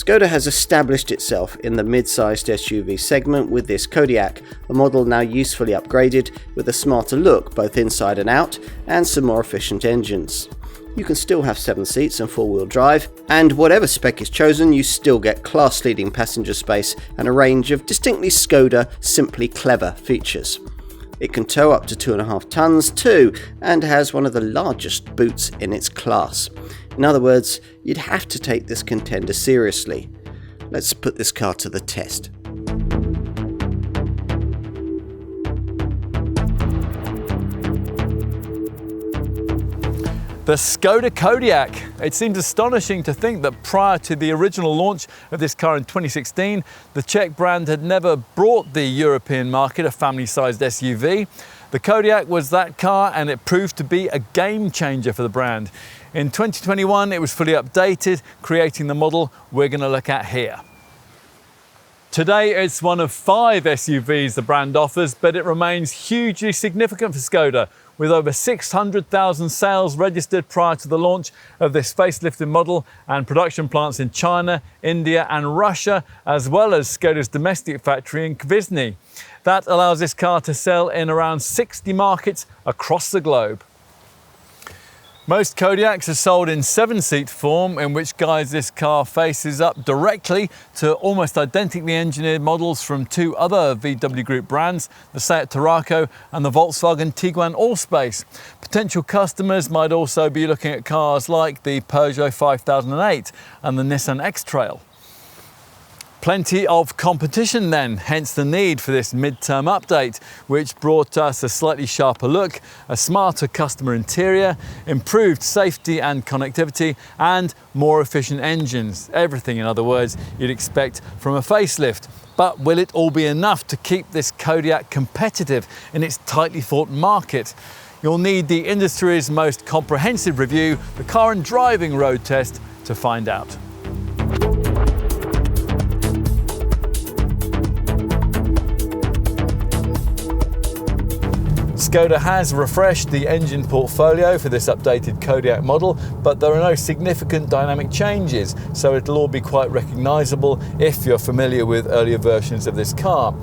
Skoda has established itself in the mid-sized SUV segment with this Kodiaq, a model now usefully upgraded with a smarter look both inside and out, and some more efficient engines. You can still have 7 seats and 4-wheel drive, and whatever spec is chosen, you still get class-leading passenger space and a range of distinctly Skoda, simply clever features. It can tow up to 2.5 tons too, and has one of the largest boots in its class. In other words, you'd have to take this contender seriously. Let's put this car to the test. The Skoda Kodiaq. It seems astonishing to think that prior to the original launch of this car in 2016, the Czech brand had never brought the European market a family-sized SUV. The Kodiaq was that car, and it proved to be a game changer for the brand. In 2021, it was fully updated, creating the model we're going to look at here. Today, it's one of 5 SUVs the brand offers, but it remains hugely significant for Skoda, with over 600,000 sales registered prior to the launch of this facelifted model, and production plants in China, India and Russia, as well as Skoda's domestic factory in Kvizny. That allows this car to sell in around 60 markets across the globe. Most Kodiaqs are sold in 7-seat form, in which guise this car faces up directly to almost identically engineered models from 2 other VW Group brands, the Seat Tarraco and the Volkswagen Tiguan Allspace. Potential customers might also be looking at cars like the Peugeot 5008 and the Nissan X-Trail. Plenty of competition then, hence the need for this mid-term update, which brought us a slightly sharper look, a smarter customer interior, improved safety and connectivity, and more efficient engines. Everything, in other words, you'd expect from a facelift. But will it all be enough to keep this Kodiaq competitive in its tightly fought market? You'll need the industry's most comprehensive review, the Car and Driving road test, to find out. Skoda has refreshed the engine portfolio for this updated Kodiaq model, but there are no significant dynamic changes, so it'll all be quite recognisable if you're familiar with earlier versions of this car.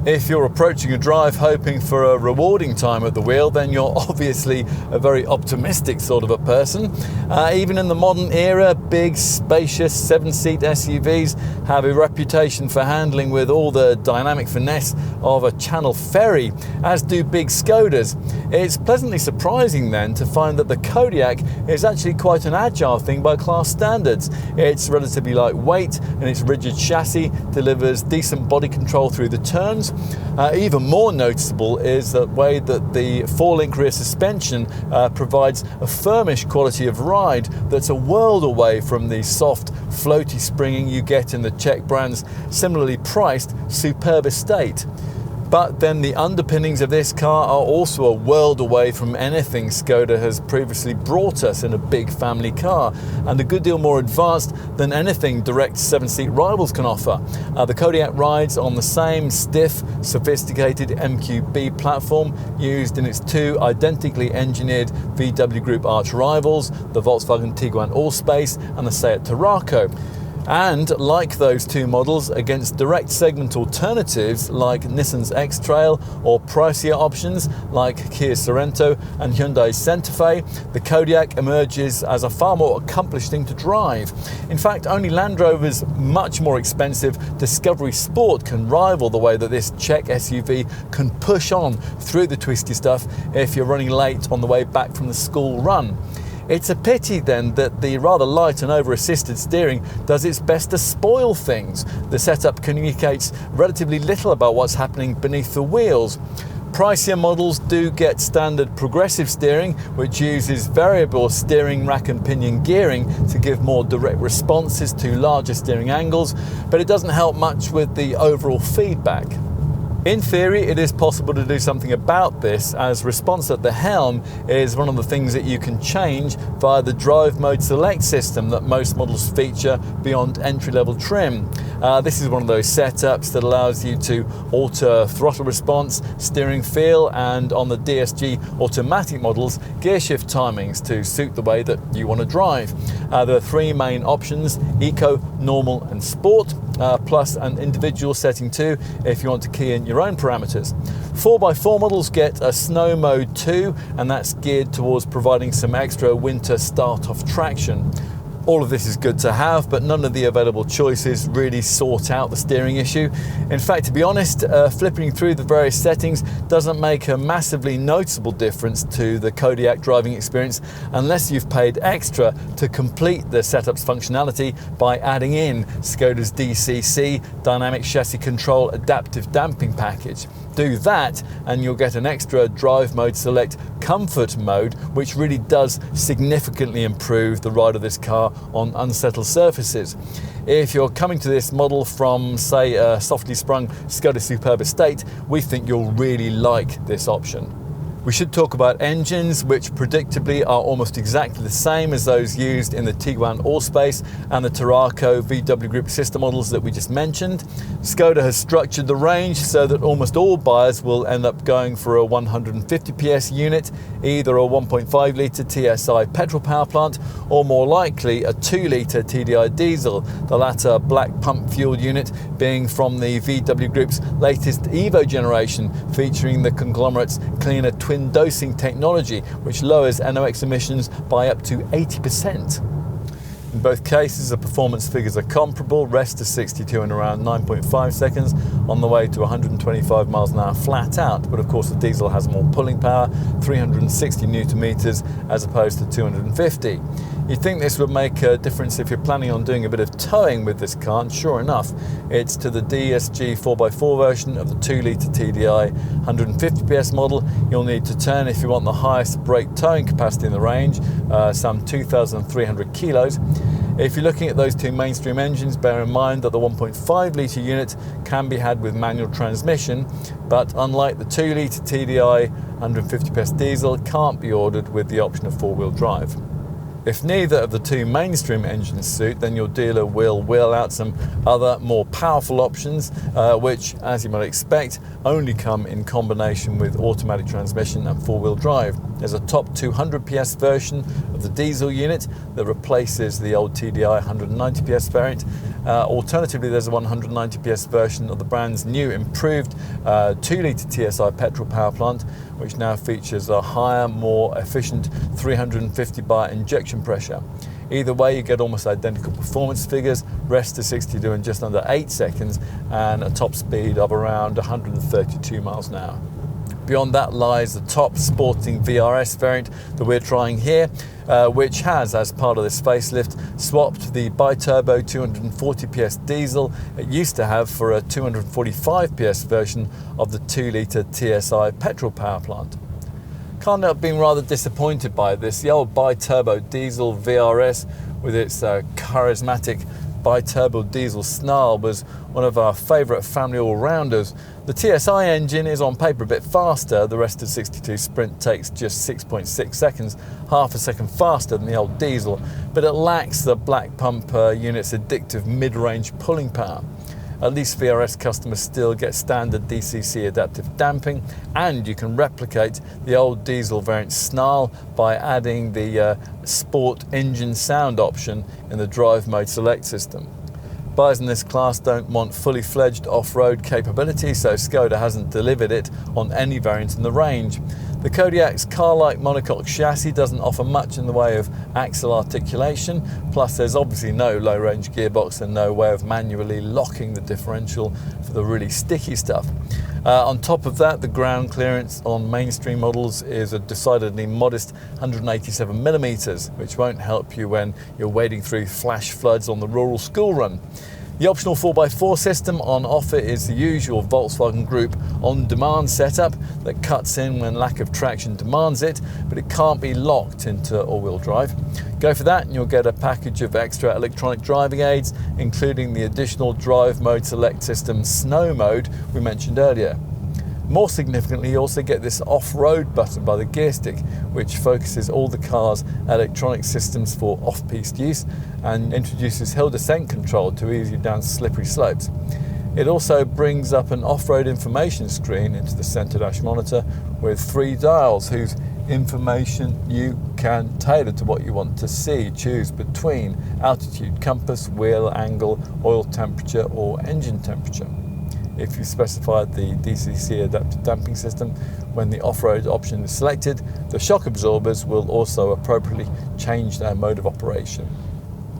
If you're approaching a drive hoping for a rewarding time at the wheel, then you're obviously a very optimistic sort of a person. Even in the modern era, big, spacious 7-seat SUVs have a reputation for handling with all the dynamic finesse of a Channel ferry, as do big Skodas. It's pleasantly surprising then to find that the Kodiaq is actually quite an agile thing by class standards. It's relatively lightweight, and its rigid chassis delivers decent body control through the turns. Even more noticeable is the way that the 4-link rear suspension provides a firmish quality of ride that's a world away from the soft, floaty springing you get in the Czech brand's similarly priced superb estate. But then the underpinnings of this car are also a world away from anything Skoda has previously brought us in a big family car, and a good deal more advanced than anything direct 7-seat rivals can offer. The Kodiaq rides on the same stiff, sophisticated MQB platform used in its 2 identically engineered VW Group arch rivals, the Volkswagen Tiguan Allspace and the Seat Tarraco. And like those 2 models, against direct segment alternatives like Nissan's X-Trail or pricier options like Kia Sorento and Hyundai's Santa Fe, the Kodiaq emerges as a far more accomplished thing to drive. In fact, only Land Rover's much more expensive Discovery Sport can rival the way that this Czech SUV can push on through the twisty stuff if you're running late on the way back from the school run. It's a pity then that the rather light and over-assisted steering does its best to spoil things. The setup communicates relatively little about what's happening beneath the wheels. Pricier models do get standard progressive steering, which uses variable steering rack and pinion gearing to give more direct responses to larger steering angles, but it doesn't help much with the overall feedback. In theory, it is possible to do something about this, as response at the helm is one of the things that you can change via the drive mode select system that most models feature beyond entry-level trim. This is one of those setups that allows you to alter throttle response, steering feel, and on the DSG automatic models, gear shift timings to suit the way that you want to drive. There are three main options: Eco, Normal and Sport, plus an individual setting too if you want to key in your own parameters. 4x4 models get a Snow Mode 2, and that's geared towards providing some extra winter start-off traction. All of this is good to have, but none of the available choices really sort out the steering issue. In fact, to be honest, flipping through the various settings doesn't make a massively noticeable difference to the Kodiaq driving experience unless you've paid extra to complete the setup's functionality by adding in Skoda's DCC, Dynamic Chassis Control Adaptive Damping package. Do that and you'll get an extra drive mode select comfort mode, which really does significantly improve the ride of this car on unsettled surfaces. If you're coming to this model from, say, a softly sprung Skoda Superb estate, we think you'll really like this option. We should talk about engines, which predictably are almost exactly the same as those used in the Tiguan Allspace and the Tarraco VW Group sister models that we just mentioned. Skoda has structured the range so that almost all buyers will end up going for a 150 PS unit, either a 1.5 litre TSI petrol power plant, or more likely a 2 litre TDI diesel, the latter black pump fuel unit being from the VW Group's latest Evo generation, featuring the conglomerate's cleaner twin dosing technology, which lowers NOx emissions by up to 80%. In both cases, the performance figures are comparable: rest to 62 in around 9.5 seconds, on the way to 125 miles an hour flat out. But of course, the diesel has more pulling power, 360 newton meters as opposed to 250. You'd think this would make a difference if you're planning on doing a bit of towing with this car, and sure enough, it's to the DSG 4x4 version of the 2 litre TDI 150 PS model you'll need to turn if you want the highest brake towing capacity in the range, some 2,300 kilos. If you're looking at those two mainstream engines, bear in mind that the 1.5 litre unit can be had with manual transmission, but unlike the 2 litre TDI 150 PS diesel, it can't be ordered with the option of four-wheel drive. If neither of the two mainstream engines suit, then your dealer will wheel out some other more powerful options, which, as you might expect, only come in combination with automatic transmission and four-wheel drive. There's a top 200 PS version of the diesel unit that replaces the old TDI 190 PS variant. Alternatively, there's a 190 PS version of the brand's new improved 2 litre TSI petrol power plant, which now features a higher, more efficient 350 bar injection pressure. Either way, you get almost identical performance figures: rest to 62 in just under 8 seconds and a top speed of around 132 miles an hour. Beyond that lies the top sporting VRS variant that we're trying here, which has, as part of this facelift, swapped the bi-turbo 240 PS diesel it used to have for a 245 PS version of the 2 litre TSI petrol power plant. Can't help being rather disappointed by this. The old bi-turbo diesel VRS, with its charismatic bi-turbo diesel snarl, was one of our favourite family all-rounders. The TSI engine is on paper a bit faster. The rest of 62 Sprint takes just 6.6 seconds, half a second faster than the old diesel, but it lacks the black pump unit's addictive mid-range pulling power. At least VRS customers still get standard DCC adaptive damping, and you can replicate the old diesel variant snarl by adding the Sport engine sound option in the drive mode select system. Buyers in this class don't want fully fledged off-road capability, so Skoda hasn't delivered it on any variant in the range. The Kodiaq's car-like monocoque chassis doesn't offer much in the way of axle articulation, plus there's obviously no low-range gearbox and no way of manually locking the differential for the really sticky stuff. On top of that, the ground clearance on mainstream models is a decidedly modest 187mm, which won't help you when you're wading through flash floods on the rural school run. The optional 4x4 system on offer is the usual Volkswagen Group on-demand setup that cuts in when lack of traction demands it, but it can't be locked into all-wheel drive. Go for that and you'll get a package of extra electronic driving aids, including the additional drive mode select system Snow Mode we mentioned earlier. More significantly, you also get this off-road button by the gear stick, which focuses all the car's electronic systems for off-piste use and introduces hill descent control to ease you down slippery slopes. It also brings up an off-road information screen into the centre dash monitor with 3 dials whose information you can tailor to what you want to see. Choose between altitude, compass, wheel angle, oil temperature or engine temperature. If you specified the DCC adaptive damping system, when the off-road option is selected, the shock absorbers will also appropriately change their mode of operation.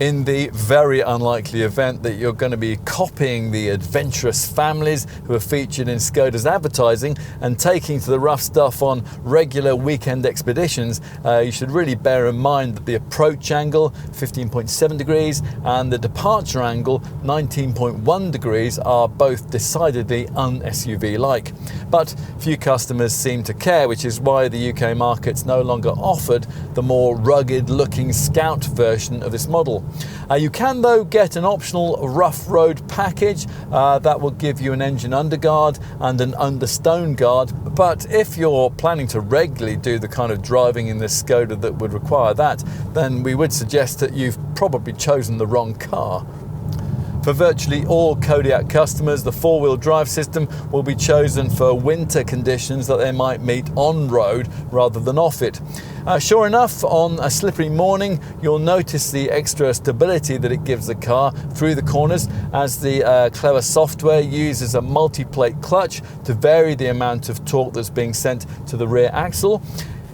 In the very unlikely event that you're going to be copying the adventurous families who are featured in Skoda's advertising and taking to the rough stuff on regular weekend expeditions, you should really bear in mind that the approach angle, 15.7 degrees, and the departure angle, 19.1 degrees, are both decidedly un-SUV-like. But few customers seem to care, which is why the UK market's no longer offered the more rugged-looking Scout version of this model. You can though get an optional rough road package that will give you an engine underguard and an understone guard, but if you're planning to regularly do the kind of driving in this Skoda that would require that, then we would suggest that you've probably chosen the wrong car. For virtually all Kodiaq customers, the 4-wheel drive system will be chosen for winter conditions that they might meet on-road rather than off it. Sure enough, on a slippery morning, you'll notice the extra stability that it gives the car through the corners, as the clever software uses a multi-plate clutch to vary the amount of torque that's being sent to the rear axle.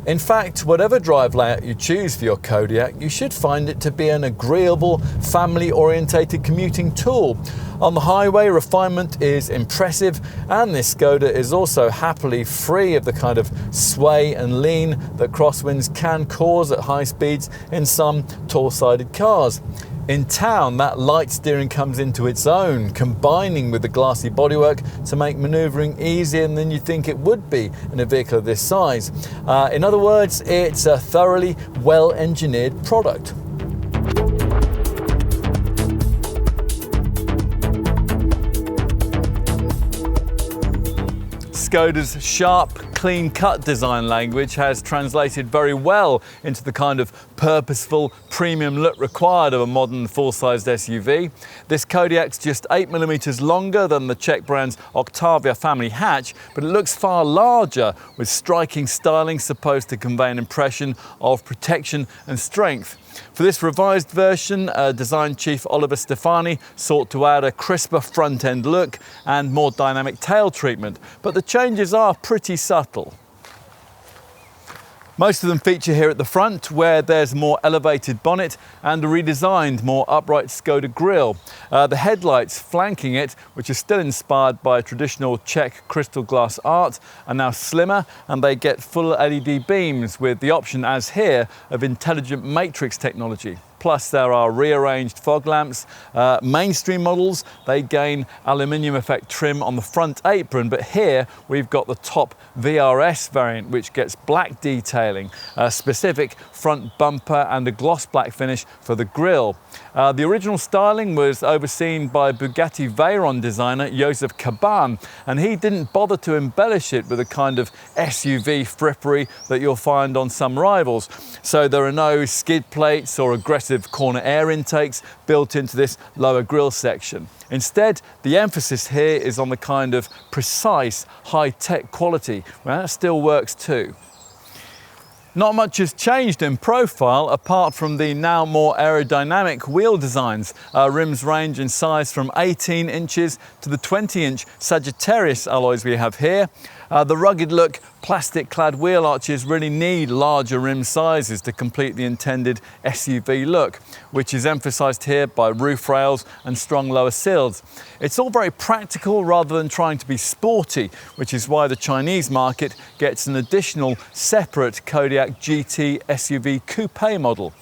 In fact, whatever drive layout you choose for your Kodiaq, you should find it to be an agreeable, family-orientated commuting tool. On the highway, refinement is impressive, and this Skoda is also happily free of the kind of sway and lean that crosswinds can cause at high speeds in some tall-sided cars. In town, that light steering comes into its own, combining with the glassy bodywork to make manoeuvring easier than you think it would be in a vehicle of this size. In other words, it's a thoroughly well-engineered product. Skoda's sharp, clean-cut design language has translated very well into the kind of purposeful, premium look required of a modern full-sized SUV. This Kodiaq's just 8mm longer than the Czech brand's Octavia family hatch, but it looks far larger, with striking styling supposed to convey an impression of protection and strength. For this revised version, design chief Oliver Stefani sought to add a crisper front-end look and more dynamic tail treatment, but the changes are pretty subtle. Most of them feature here at the front, where there's a more elevated bonnet and a redesigned, more upright Skoda grille. The headlights flanking it, which are still inspired by traditional Czech crystal glass art, are now slimmer, and they get full LED beams with the option, as here, of intelligent matrix technology. Plus there are rearranged fog lamps. Mainstream models, they gain aluminium effect trim on the front apron, but here we've got the top VRS variant, which gets black detailing, a specific front bumper and a gloss black finish for the grille. The original styling was overseen by Bugatti Veyron designer Joseph Caban, and he didn't bother to embellish it with a kind of SUV frippery that you'll find on some rivals. So there are no skid plates or aggressive corner air intakes built into this lower grille section. Instead, the emphasis here is on the kind of precise, high-tech quality. Well, that still works too. Not much has changed in profile apart from the now more aerodynamic wheel designs. Rims range in size from 18 inches to the 20-inch Sagittarius alloys we have here. The rugged look plastic-clad wheel arches really need larger rim sizes to complete the intended SUV look, which is emphasised here by roof rails and strong lower sills. It's all very practical rather than trying to be sporty, which is why the Chinese market gets an additional separate Kodiaq GT SUV coupe model.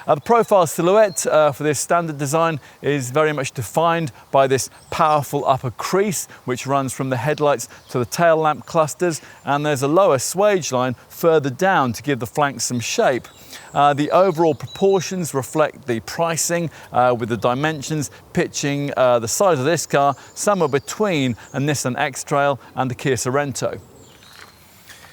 The profile silhouette for this standard design is very much defined by this powerful upper crease which runs from the headlights to the tail lamp clusters, and there's a lower swage line further down to give the flanks some shape. The overall proportions reflect the pricing with the dimensions pitching the size of this car somewhere between a Nissan X-Trail and the Kia Sorento.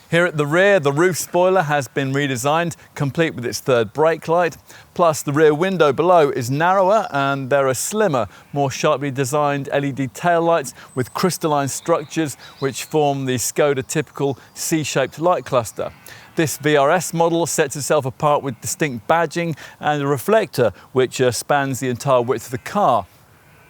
Here at the rear, the roof spoiler has been redesigned, complete with its third brake light. Plus, the rear window below is narrower and there are slimmer, more sharply designed LED taillights with crystalline structures which form the Skoda typical C-shaped light cluster. This VRS model sets itself apart with distinct badging and a reflector which spans the entire width of the car.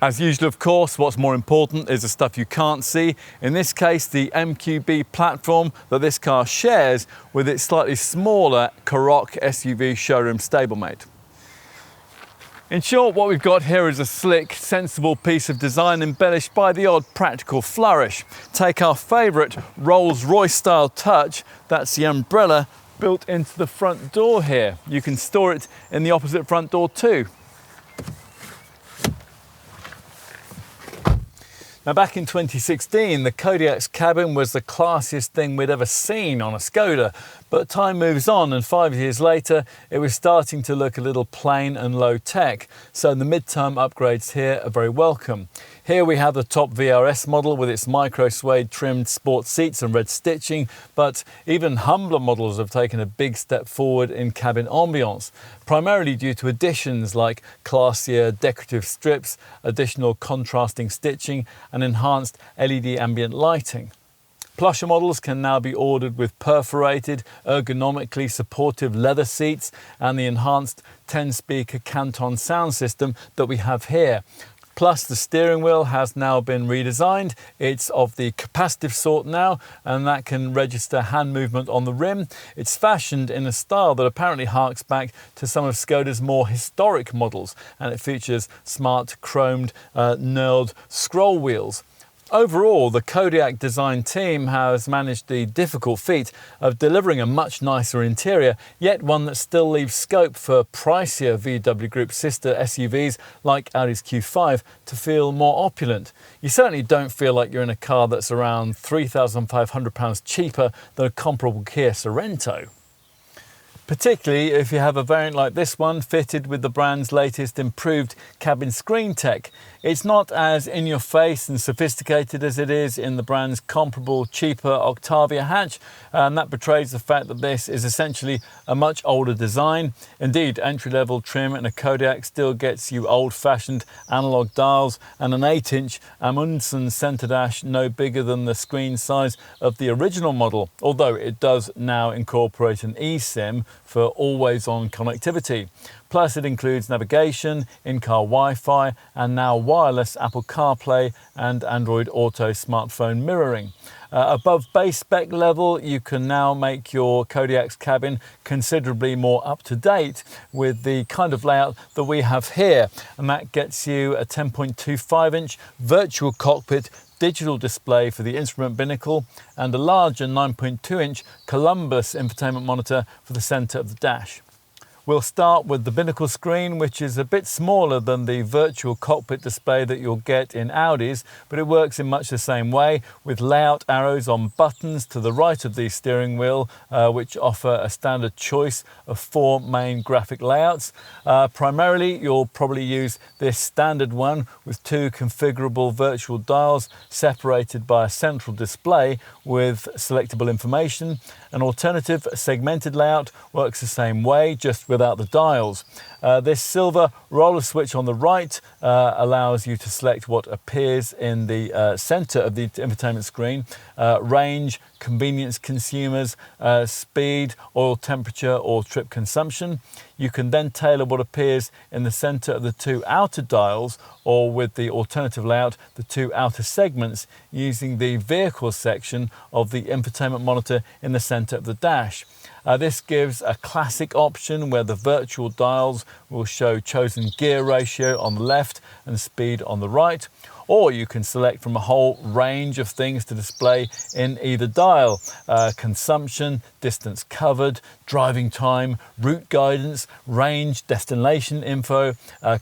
As usual, of course, what's more important is the stuff you can't see. In this case, the MQB platform that this car shares with its slightly smaller Kodiaq SUV showroom stablemate. In short, what we've got here is a slick, sensible piece of design embellished by the odd practical flourish. Take our favourite Rolls-Royce style touch, that's the umbrella built into the front door here. You can store it in the opposite front door too. Now, back in 2016, the Kodiaq's cabin was the classiest thing we'd ever seen on a Skoda, but time moves on and 5 years later, it was starting to look a little plain and low tech, so the mid-term upgrades here are very welcome. Here we have the top VRS model with its micro suede trimmed sport seats and red stitching, but even humbler models have taken a big step forward in cabin ambience, primarily due to additions like classier decorative strips, additional contrasting stitching and enhanced LED ambient lighting. Plusher models can now be ordered with perforated, ergonomically supportive leather seats and the enhanced 10-speaker Canton sound system that we have here. Plus, the steering wheel has now been redesigned. It's of the capacitive sort now, and that can register hand movement on the rim. It's fashioned in a style that apparently harks back to some of Skoda's more historic models, and it features smart, chromed, knurled scroll wheels. Overall, the Kodiaq design team has managed the difficult feat of delivering a much nicer interior, yet one that still leaves scope for pricier VW Group sister SUVs like Audi's Q5 to feel more opulent. You certainly don't feel like you're in a car that's around £3,500 cheaper than a comparable Kia Sorento. Particularly if you have a variant like this one fitted with the brand's latest improved cabin screen tech. It's not as in-your-face and sophisticated as it is in the brand's comparable, cheaper Octavia hatch, and that betrays the fact that this is essentially a much older design. Indeed, entry-level trim in a Kodiaq still gets you old-fashioned analog dials and an 8-inch Amundsen center dash no bigger than the screen size of the original model, although it does now incorporate an eSIM for always-on connectivity. Plus, it includes navigation, in-car Wi-Fi, and now wireless Apple CarPlay and Android Auto smartphone mirroring. Above base spec level, you can now make your Kodiaq's cabin considerably more up-to-date with the kind of layout that we have here, and that gets you a 10.25-inch virtual cockpit digital display for the instrument binnacle and a larger 9.2-inch Columbus infotainment monitor for the centre of the dash. We'll start with the binnacle screen, which is a bit smaller than the virtual cockpit display that you'll get in Audis, but it works in much the same way with layout arrows on buttons to the right of the steering wheel, which offer a standard choice of 4 main graphic layouts. Primarily, you'll probably use this standard one with 2 configurable virtual dials separated by a central display with selectable information. An alternative segmented layout works the same way, just without the dials. This silver roller switch on the right allows you to select what appears in the center of the infotainment screen: range, convenience consumers, speed, oil temperature or trip consumption. You can then tailor what appears in the center of the 2 outer dials, or with the alternative layout, the 2 outer segments, using the vehicle section of the infotainment monitor in the center of the dash. This gives a classic option where the virtual dials will show chosen gear ratio on the left and speed on the right, or you can select from a whole range of things to display in either dial. Consumption, distance covered, driving time, route guidance, range, destination info,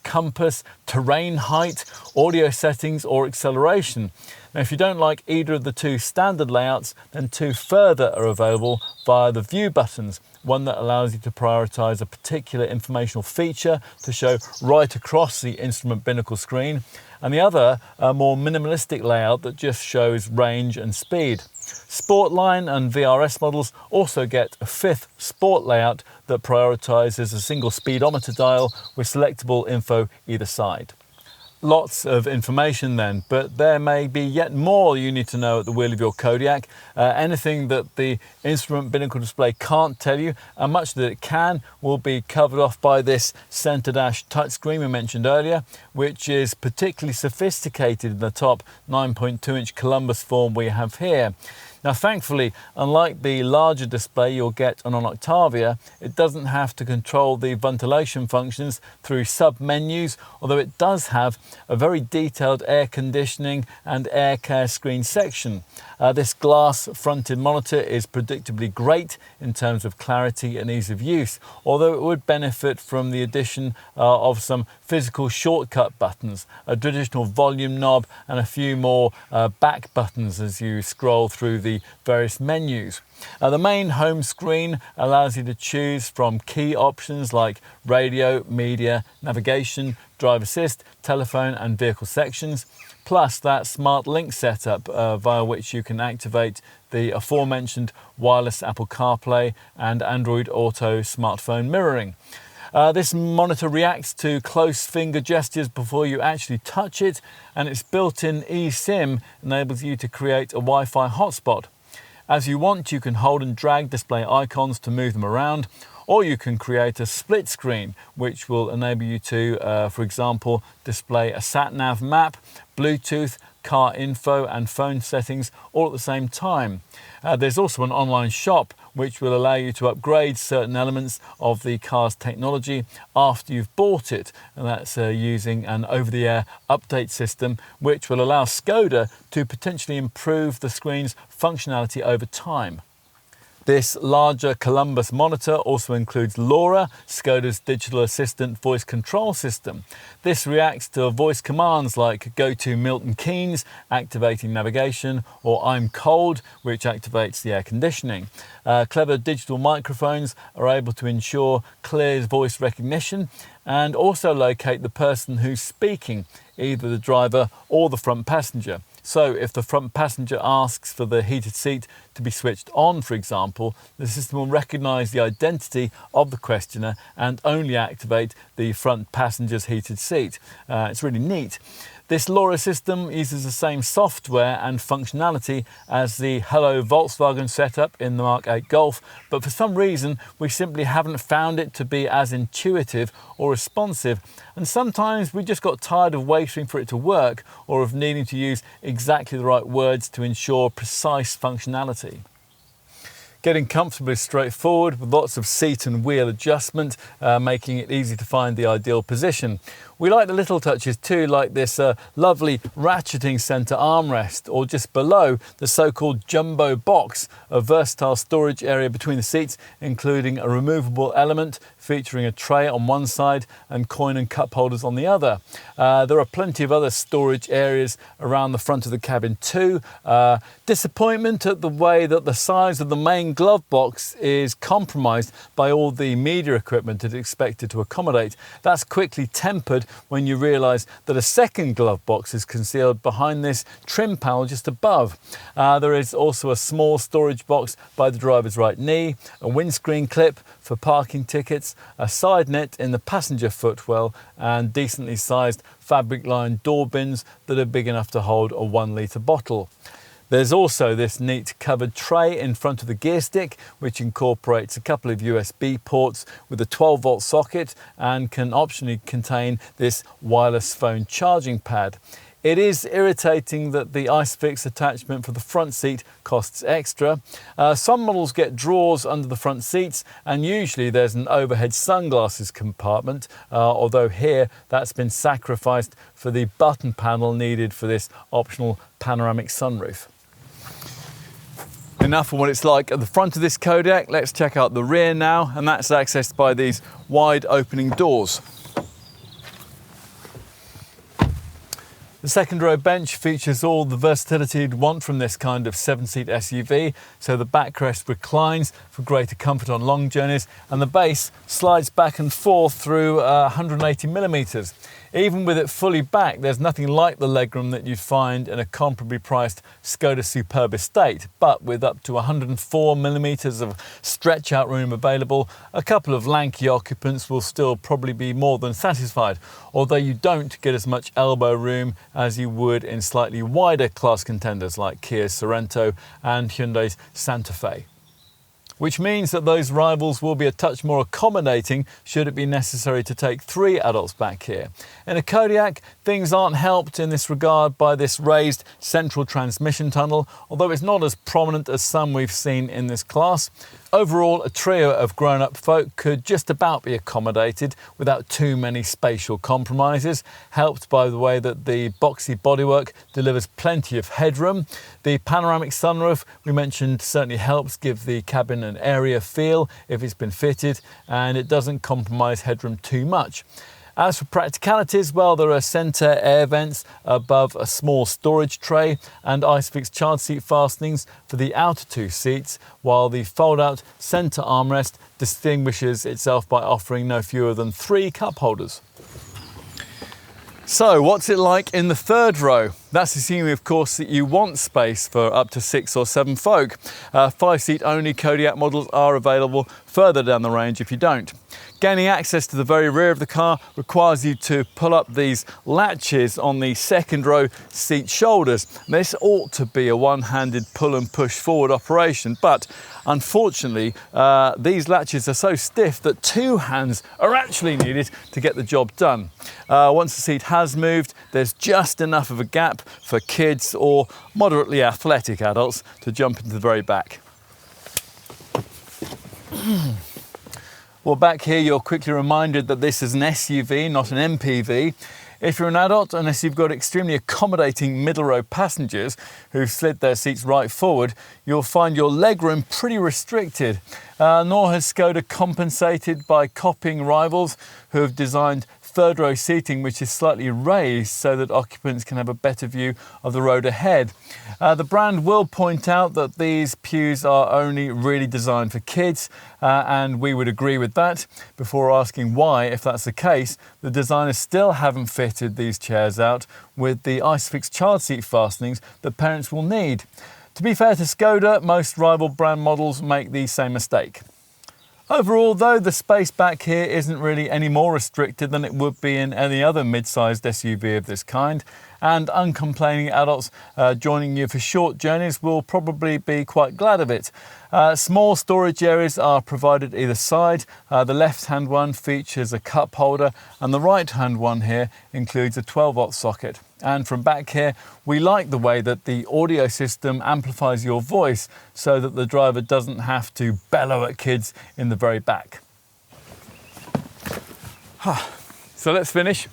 compass, terrain height, audio settings or acceleration. Now, if you don't like either of the two standard layouts, then two further are available via the view buttons. One that allows you to prioritize a particular informational feature to show right across the instrument binnacle screen, and the other, a more minimalistic layout that just shows range and speed. Sportline and VRS models also get a fifth sport layout that prioritizes a single speedometer dial with selectable info either side. Lots of information then, but there may be yet more you need to know at the wheel of your Kodiaq. Anything that the instrument binnacle display can't tell you, and much that it can, will be covered off by this center dash touchscreen we mentioned earlier, which is particularly sophisticated in the top 9.2-inch Columbus form we have here. Now, thankfully, unlike the larger display you'll get on an Octavia, it doesn't have to control the ventilation functions through sub-menus, although it does have a very detailed air conditioning and air care screen section. This glass-fronted monitor is predictably great in terms of clarity and ease of use, although it would benefit from the addition of some physical shortcut buttons, a traditional volume knob, and a few more back buttons as you scroll through the various menus. The main home screen allows you to choose from key options like radio, media, navigation, drive assist, telephone and vehicle sections, plus that smart link setup via which you can activate the aforementioned wireless Apple CarPlay and Android Auto smartphone mirroring. This monitor reacts to close finger gestures before you actually touch it, and its built-in eSIM enables you to create a Wi-Fi hotspot. As you want, you can hold and drag display icons to move them around, or you can create a split screen, which will enable you to, for example, display a sat-nav map, Bluetooth, car info and phone settings all at the same time. There's also an online shop which will allow you to upgrade certain elements of the car's technology after you've bought it, and that's using an over-the-air update system which will allow Skoda to potentially improve the screen's functionality over time. This larger Columbus monitor also includes LoRa, Skoda's digital assistant voice control system. This reacts to voice commands like go to Milton Keynes, activating navigation, or I'm cold, which activates the air conditioning. Clever digital microphones are able to ensure clear voice recognition and also locate the person who's speaking, either the driver or the front passenger. So if the front passenger asks for the heated seat to be switched on, for example, the system will recognise the identity of the questioner and only activate the front passenger's heated seat. It's really neat. This LoRa system uses the same software and functionality as the Hello Volkswagen setup in the Mark 8 Golf, but for some reason we simply haven't found it to be as intuitive or responsive, and sometimes we just got tired of waiting for it to work or of needing to use exactly the right words to ensure precise functionality. Getting comfortably straightforward with lots of seat and wheel adjustment, making it easy to find the ideal position. We like the little touches too, like this lovely ratcheting centre armrest, or just below the so-called jumbo box, a versatile storage area between the seats, including a removable element featuring a tray on one side and coin and cup holders on the other. There are plenty of other storage areas around the front of the cabin too. Disappointment at the way that the size of the main glove box is compromised by all the media equipment it's expected to accommodate. That's quickly tempered when you realise that a second glove box is concealed behind this trim panel just above. There is also a small storage box by the driver's right knee, a windscreen clip for parking tickets, a side net in the passenger footwell, and decently sized fabric-lined door bins that are big enough to hold a 1 litre bottle. There's also this neat covered tray in front of the gear stick, which incorporates a couple of USB ports with a 12-volt socket and can optionally contain this wireless phone charging pad. It is irritating that the ISOFIX attachment for the front seat costs extra. Some models get drawers under the front seats, and usually there's an overhead sunglasses compartment, although here that's been sacrificed for the button panel needed for this optional panoramic sunroof. Enough of what it's like at the front of this Kodiaq. Let's check out the rear now, and that's accessed by these wide opening doors. The second row bench features all the versatility you'd want from this kind of 7-seat SUV, so the backrest reclines for greater comfort on long journeys, and the base slides back and forth through 180mm. Even with it fully back, there's nothing like the legroom that you'd find in a comparably priced Skoda Superb estate, but with up to 104mm of stretch out room available, a couple of lanky occupants will still probably be more than satisfied, although you don't get as much elbow room as you would in slightly wider class contenders like Kia's Sorento and Hyundai's Santa Fe. Which means that those rivals will be a touch more accommodating should it be necessary to take 3 adults back here. In a Kodiaq, things aren't helped in this regard by this raised central transmission tunnel, although it's not as prominent as some we've seen in this class. Overall, a trio of grown-up folk could just about be accommodated without too many spatial compromises, helped by the way that the boxy bodywork delivers plenty of headroom. The panoramic sunroof we mentioned certainly helps give the cabin an area feel if it's been fitted, and it doesn't compromise headroom too much. As for practicalities, well, there are centre air vents above a small storage tray and ISOFIX child seat fastenings for the outer 2 seats, while the fold-out centre armrest distinguishes itself by offering no fewer than 3 cup holders. So, what's it like in the third row? That's assuming, of course, that you want space for up to 6 or 7 folk. 5-seat only Kodiaq models are available further down the range if you don't. Gaining access to the very rear of the car requires you to pull up these latches on the second row seat shoulders. This ought to be a one-handed pull and push forward operation, but unfortunately these latches are so stiff that 2 hands are actually needed to get the job done. Once the seat has moved, there's just enough of a gap for kids or moderately athletic adults to jump into the very back. Well, back here you're quickly reminded that this is an SUV, not an MPV. If you're an adult, unless you've got extremely accommodating middle row passengers who've slid their seats right forward, you'll find your legroom pretty restricted. Nor has Skoda compensated by copying rivals who have designed third row seating which is slightly raised so that occupants can have a better view of the road ahead. The brand will point out that these pews are only really designed for kids, and we would agree with that. Before asking why, if that's the case, the designers still haven't fitted these chairs out with the ISOFIX child seat fastenings that parents will need. To be fair to Skoda, most rival brand models make the same mistake. Overall, though, the space back here isn't really any more restricted than it would be in any other mid-sized SUV of this kind, and uncomplaining adults joining you for short journeys will probably be quite glad of it. Small storage areas are provided either side. The left-hand one features a cup holder, and the right-hand one here includes a 12-volt socket. And from back here, we like the way that the audio system amplifies your voice so that the driver doesn't have to bellow at kids in the very back. So let's finish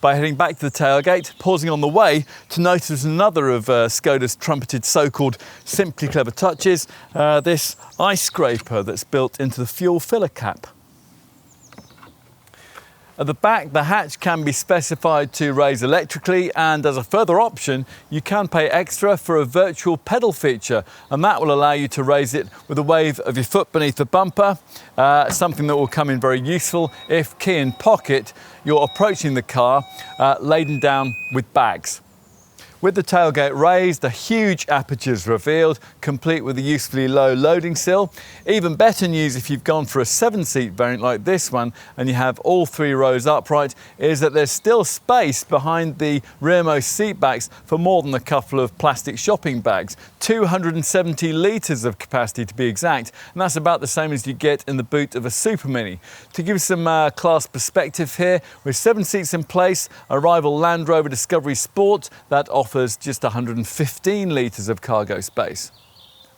by heading back to the tailgate, pausing on the way to notice another of Skoda's trumpeted so-called Simply Clever touches, this ice scraper that's built into the fuel filler cap. At the back, the hatch can be specified to raise electrically, and as a further option, you can pay extra for a virtual pedal feature, and that will allow you to raise it with a wave of your foot beneath the bumper, something that will come in very useful if, key in pocket, you're approaching the car laden down with bags. With the tailgate raised, the huge apertures revealed, complete with a usefully low loading sill. Even better news if you've gone for a 7-seat variant like this one and you have all 3 rows upright is that there's still space behind the rearmost seat backs for more than a couple of plastic shopping bags. 270 litres of capacity to be exact, and that's about the same as you get in the boot of a Super Mini. To give some class perspective here, with 7 seats in place, a rival Land Rover Discovery Sport that offers just 115 litres of cargo space.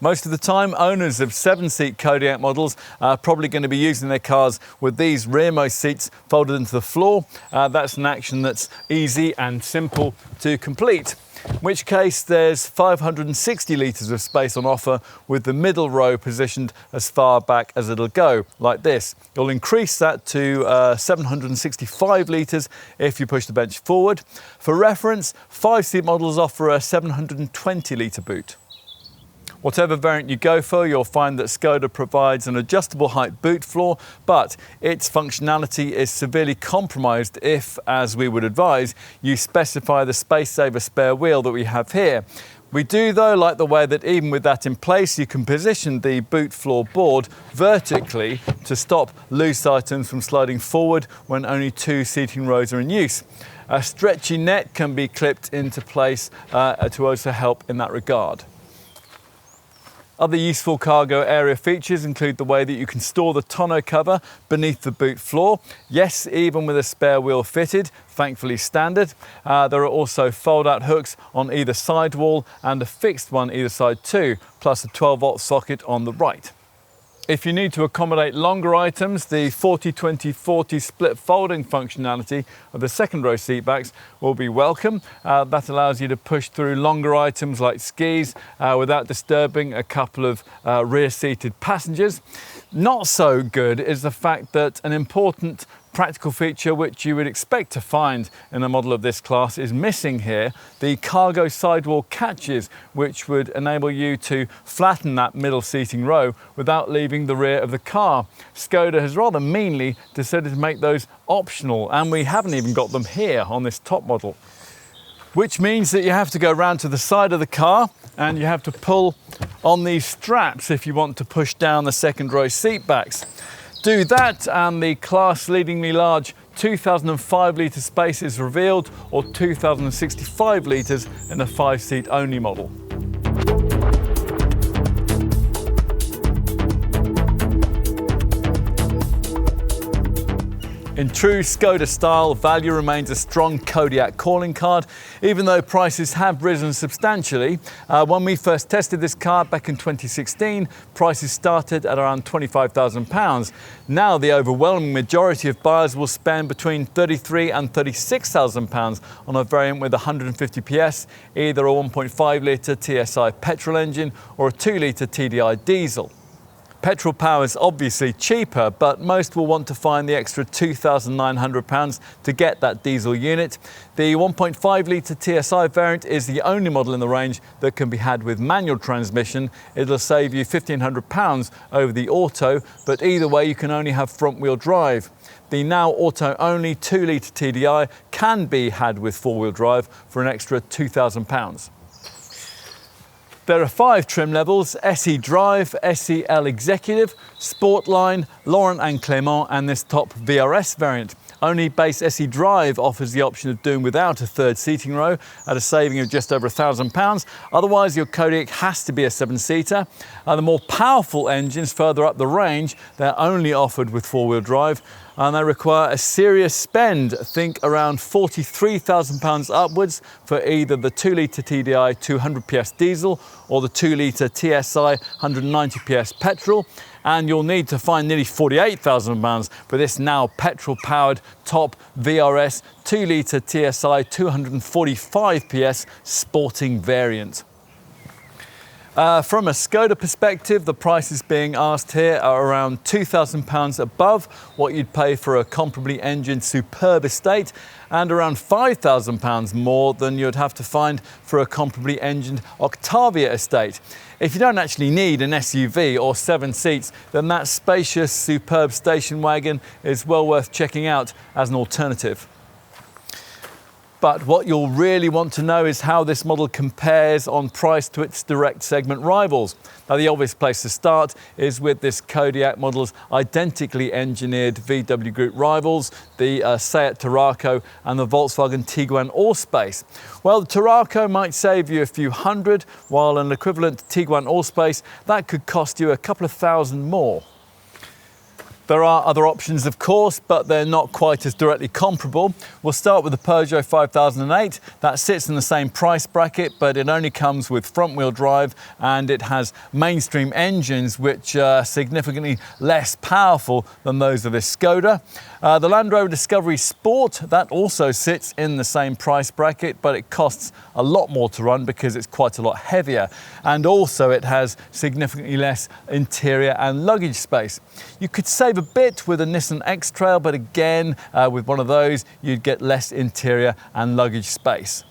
Most of the time, owners of 7-seat Kodiaq models are probably going to be using their cars with these rearmost seats folded into the floor. That's an action that's easy and simple to complete. In which case there's 560 litres of space on offer with the middle row positioned as far back as it'll go, like this. You'll increase that to 765 litres if you push the bench forward. For reference, 5-seat models offer a 720 litre boot. Whatever variant you go for, you'll find that Skoda provides an adjustable height boot floor, but its functionality is severely compromised if, as we would advise, you specify the space-saver spare wheel that we have here. We do, though, like the way that even with that in place, you can position the boot floor board vertically to stop loose items from sliding forward when only 2 seating rows are in use. A stretchy net can be clipped into place to also help in that regard. Other useful cargo area features include the way that you can store the tonneau cover beneath the boot floor. Yes, even with a spare wheel fitted, thankfully standard. There are also fold-out hooks on either sidewall and a fixed one either side too, plus a 12-volt socket on the right. If you need to accommodate longer items, the 40-20-40 split folding functionality of the second row seat backs will be welcome. That allows you to push through longer items like skis without disturbing a couple of rear-seated passengers. Not so good is the fact that an important practical feature which you would expect to find in a model of this class is missing here: the cargo sidewall catches, which would enable you to flatten that middle seating row without leaving the rear of the car. Skoda has rather meanly decided to make those optional, and we haven't even got them here on this top model. Which means that you have to go round to the side of the car and you have to pull on these straps if you want to push down the second row seat backs. Do that and the class-leadingly large 2005 litre space is revealed, or 2065 litres in a 5-seat only model. In true Skoda style, value remains a strong Kodiaq calling card, even though prices have risen substantially. When we first tested this car back in 2016, prices started at around £25,000. Now the overwhelming majority of buyers will spend between £33,000 and £36,000 on a variant with 150 PS, either a 1.5 litre TSI petrol engine or a 2 litre TDI diesel. Petrol power is obviously cheaper, but most will want to find the extra £2,900 to get that diesel unit. The 1.5 litre TSI variant is the only model in the range that can be had with manual transmission. It'll save you £1,500 over the auto, but either way you can only have front wheel drive. The now auto only 2 litre TDI can be had with 4-wheel drive for an extra £2,000. There are 5 trim levels: SE Drive, Sel Executive, Sportline, Laurent and Clément, and this top VRS variant. Only base SE Drive offers the option of doing without a third seating row at a saving of just over £1,000. Otherwise, your Kodiaq has to be a 7-seater. The more powerful engines further up the range, they're only offered with 4-wheel drive, and they require a serious spend. Think around £43,000 upwards for either the 2 litre TDI 200 PS diesel or the 2 litre TSI 190 PS petrol. And you'll need to find nearly £48,000 for this now petrol-powered top VRS 2 litre TSI 245 PS sporting variant. From a Skoda perspective, the prices being asked here are around £2,000 above what you'd pay for a comparably engined Superb estate, and around £5,000 more than you'd have to find for a comparably engined Octavia estate. If you don't actually need an SUV or 7 seats, then that spacious Superb station wagon is well worth checking out as an alternative. But what you'll really want to know is how this model compares on price to its direct segment rivals. Now, the obvious place to start is with this Kodiaq model's identically engineered VW Group rivals, the Seat Tarraco and the Volkswagen Tiguan Allspace. Well, the Tarraco might save you a few hundred, while an equivalent Tiguan Allspace, that could cost you a couple of thousand more. There are other options, of course, but they're not quite as directly comparable. We'll start with the Peugeot 5008. That sits in the same price bracket, but it only comes with front-wheel drive, and it has mainstream engines which are significantly less powerful than those of this Skoda. The Land Rover Discovery Sport, that also sits in the same price bracket, but it costs a lot more to run because it's quite a lot heavier. And also it has significantly less interior and luggage space. You could save a bit with a Nissan X-Trail, but again, with one of those, you'd get less interior and luggage space.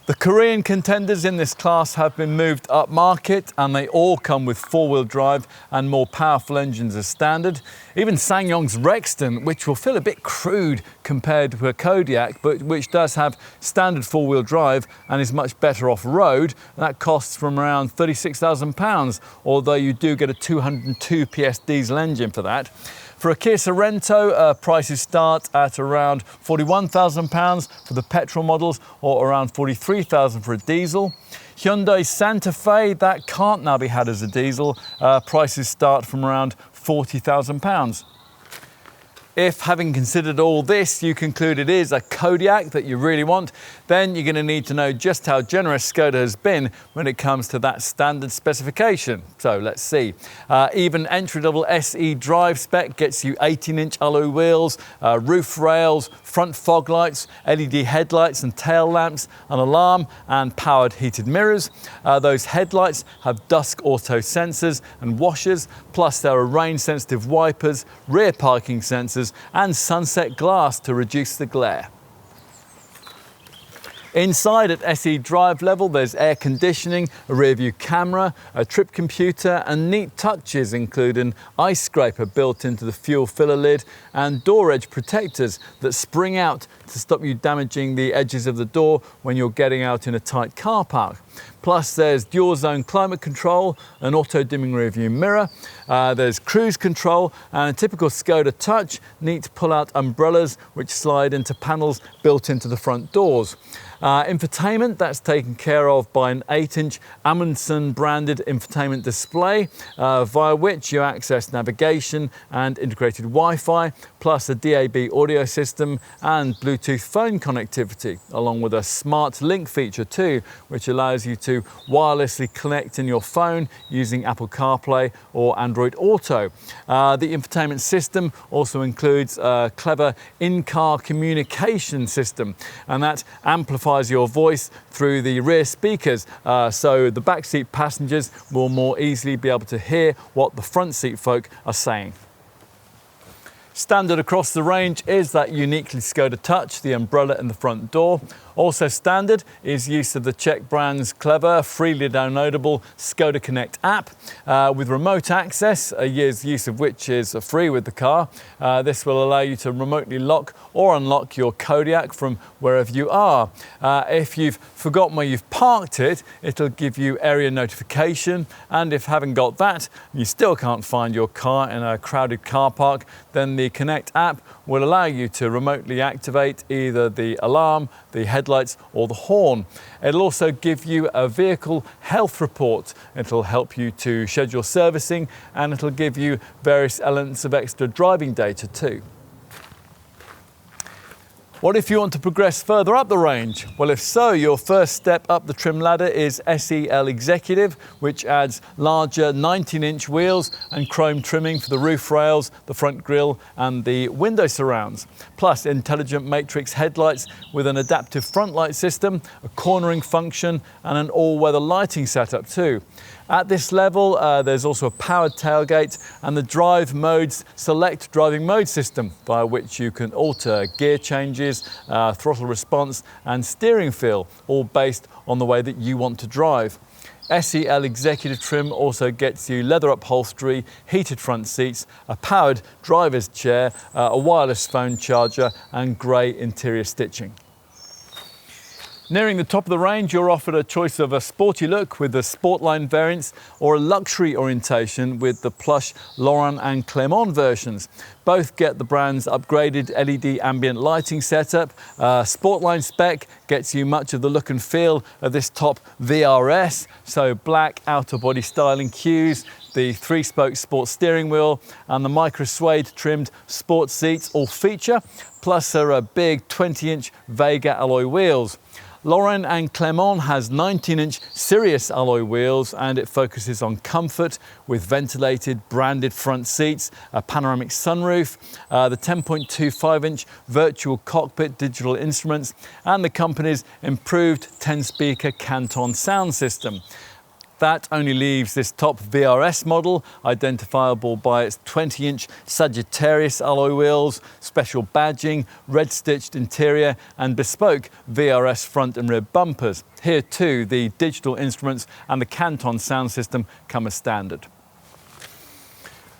The Korean contenders in this class have been moved up market, and they all come with four-wheel drive and more powerful engines as standard. Even SsangYong's Rexton, which will feel a bit crude compared to a Kodiaq, but which does have standard four-wheel drive and is much better off-road, that costs from around £36,000, although you do get a 202 PS diesel engine for that. For a Kia Sorento, prices start at around £41,000 for the petrol models, or around £43,000 for a diesel. Hyundai Santa Fe, that can't now be had as a diesel. Prices start from around £40,000. If, having considered all this, you conclude it is a Kodiaq that you really want, then you're going to need to know just how generous Skoda has been when it comes to that standard specification. So let's see. Even entry-level SE drive spec gets you 18-inch alloy wheels, roof rails, front fog lights, LED headlights and tail lamps, an alarm and powered heated mirrors. Those headlights have dusk auto sensors and washers, plus there are rain-sensitive wipers, rear parking sensors and sunset glass to reduce the glare. Inside at SE drive level, there's air conditioning, a rear view camera, a trip computer and neat touches including ice scraper built into the fuel filler lid and door edge protectors that spring out to stop you damaging the edges of the door when you're getting out in a tight car park. Plus there's dual zone climate control, an auto dimming rear view mirror, there's cruise control and a typical Skoda touch, neat pull out umbrellas which slide into panels built into the front doors. Infotainment, that's taken care of by an 8-inch Amundsen branded infotainment display, via which you access navigation and integrated Wi-Fi, plus a DAB audio system and Bluetooth phone connectivity, along with a smart link feature too, which allows you to wirelessly connect in your phone using Apple CarPlay or Android Auto. The infotainment system also includes a clever in-car communication system, and that amplifies your voice through the rear speakers, so the backseat passengers will more easily be able to hear what the front seat folk are saying. Standard across the range is that uniquely Skoda touch, the umbrella in the front door. Also standard is use of the Czech brand's clever, freely downloadable Skoda Connect app with remote access, a year's use of which is free with the car. This will allow you to remotely lock or unlock your Kodiaq from wherever you are. If you've forgotten where you've parked it, it'll give you area notification, and if having got that, you still can't find your car in a crowded car park, then the Connect app will allow you to remotely activate either the alarm, the headlights or the horn. It'll also give you a vehicle health report. It'll help you to schedule servicing, and it'll give you various elements of extra driving data too. What if you want to progress further up the range? Well, if so, your first step up the trim ladder is Sel Executive, which adds larger 19-inch wheels and chrome trimming for the roof rails, the front grille and the window surrounds. Plus intelligent matrix headlights with an adaptive front light system, a cornering function and an all-weather lighting setup too. At this level, there's also a powered tailgate and the Drive Mode's select driving mode system, via which you can alter gear changes, throttle response and steering feel, all based on the way that you want to drive. Sel Executive trim also gets you leather upholstery, heated front seats, a powered driver's chair, a wireless phone charger and grey interior stitching. Nearing the top of the range, you're offered a choice of a sporty look with the Sportline variants or a luxury orientation with the plush Laurent and Clermont versions. Both get the brand's upgraded LED ambient lighting setup. Sportline spec gets you much of the look and feel of this top VRS, so black outer body styling cues, the 3-spoke sports steering wheel and the micro suede trimmed sports seats all feature, plus there are big 20-inch Vega alloy wheels. Laurent and Clermont has 19-inch Sirius alloy wheels and it focuses on comfort with ventilated branded front seats, a panoramic sunroof, the 10.25-inch virtual cockpit digital instruments and the company's improved 10-speaker Canton sound system. That only leaves this top VRS model, identifiable by its 20-inch Sagittarius alloy wheels, special badging, red-stitched interior and bespoke VRS front and rear bumpers. Here too, the digital instruments and the Canton sound system come as standard.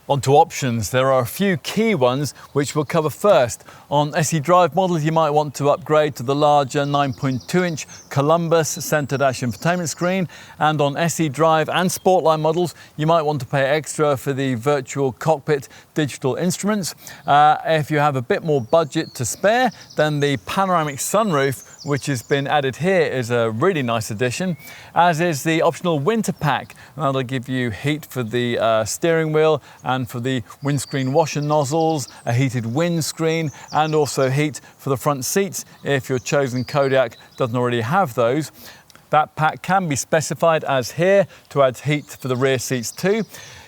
On to options. There are a few key ones which we'll cover first. On SE Drive models, you might want to upgrade to the larger 9.2-inch Columbus centre dash infotainment screen. And on SE Drive and Sportline models, you might want to pay extra for the virtual cockpit digital instruments. If you have a bit more budget to spare, then the panoramic sunroof, which has been added here, is a really nice addition, as is the optional winter pack. That'll give you heat for the steering wheel and for the windscreen washer nozzles, a heated windscreen and also heat for the front seats if your chosen Kodiaq doesn't already have those. That pack can be specified as here to add heat for the rear seats too.